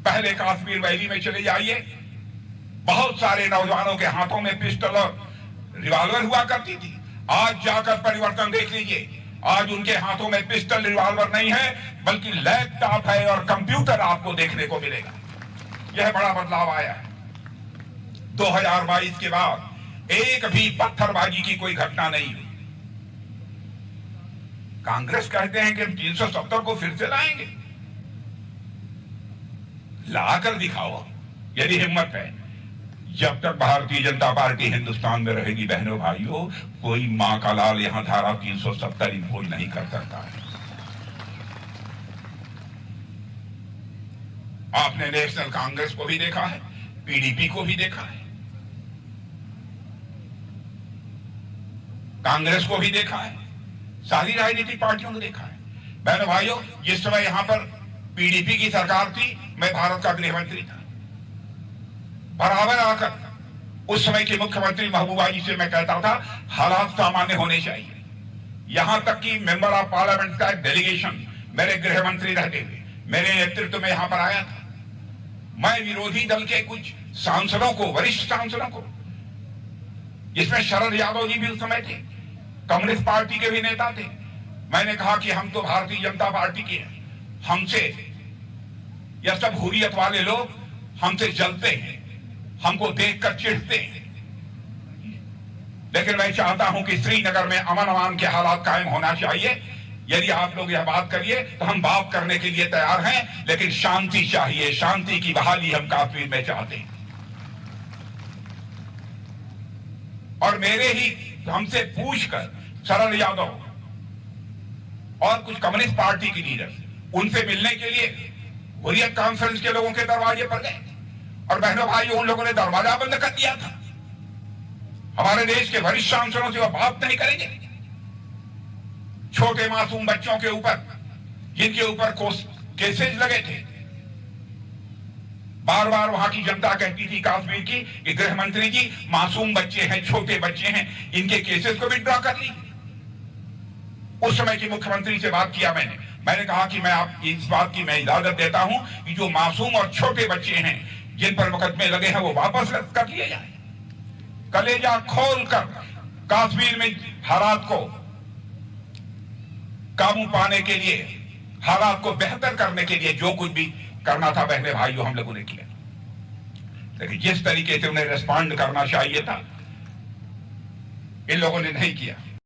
पहले कश्मीर वैली में चले जाइए, बहुत सारे नौजवानों के हाथों में पिस्टल और रिवॉल्वर हुआ करती थी। आज जाकर परिवर्तन देख लीजिए, आज उनके हाथों में पिस्टल रिवॉल्वर नहीं है, बल्कि लैपटॉप है और कंप्यूटर आपको देखने को मिलेगा। यह बड़ा बदलाव आया है। 2022 के बाद एक भी पत्थरबाजी की कोई घटना नहीं हुई। कांग्रेस कहते हैं कि हम 370 को फिर से लाएंगे। लाकर दिखाओ यदि हिम्मत है। जब तक भारतीय जनता पार्टी हिंदुस्तान में रहेगी बहनों भाइयों, कोई मां का लाल यहां धारा 370 इंपोज नहीं कर सकता है। आपने नेशनल कांग्रेस को भी देखा है, पीडीपी को भी देखा है, कांग्रेस को भी देखा है, सारी राजनीतिक पार्टियों को देखा है। बहनों भाइयों, जिस समय यहां पर पीडीपी की सरकार थी, मैं भारत का गृह मंत्री था। बराबर आकर उस समय के मुख्यमंत्री महबूबा जी से मैं कहता था हालात सामान्य होने चाहिए। यहां तक कि मेंबर ऑफ पार्लियामेंट का एक डेलीगेशन मेरे गृह मंत्री रहते हुए मेरे नेतृत्व में यहां पर आया था। मैं विरोधी दल के कुछ सांसदों को, वरिष्ठ सांसदों को, जिसमें शरद यादव जी भी उस समय थे, कम्युनिस्ट पार्टी के भी नेता थे, मैंने कहा कि हम तो भारतीय जनता पार्टी के हैं, हमसे यह सब हुर्रियत वाले लोग हमसे जलते हैं, हमको देखकर चिढ़ते हैं। लेकिन मैं चाहता हूं कि श्रीनगर में अमन अमान के हालात कायम होना चाहिए। यदि आप लोग यह बात करिए तो हम बात करने के लिए तैयार हैं, लेकिन शांति चाहिए, शांति की बहाली हम कश्मीर में चाहते हैं। और मेरे ही हमसे पूछकर शरद यादव और कुछ कम्युनिस्ट पार्टी की लीडर उनसे मिलने के लिए हुर्रियत कॉन्फ्रेंस के लोगों के दरवाजे पर गए और बहनों भाइयों उन लोगों ने दरवाजा बंद कर दिया था। हमारे देश के वरिष्ठ सांसदों से वह बात नहीं करेंगे। छोटे मासूम बच्चों के ऊपर, जिनके ऊपर केसेज लगे थे, बार बार वहां की जनता कहती थी कश्मीर की कि गृह मंत्री जी मासूम बच्चे हैं, छोटे बच्चे हैं, इनके केसेस को विड्रॉ कर ली। उस समय की मुख्यमंत्री से बात किया मैंने कहा कि मैं आप इस बात की मैं इजाजत देता हूं कि जो मासूम और छोटे बच्चे हैं जिन पर मुकदमे लगे हैं वो वापस कर लिए जाए। कलेजा खोलकर कश्मीर में हालात को काबू पाने के लिए, हालात को बेहतर करने के लिए जो कुछ भी करना था बहने भाइयों हम लोगों ने किया। लेकिन जिस तरीके से उन्हें रिस्पॉन्ड करना चाहिए था, इन लोगों ने नहीं किया।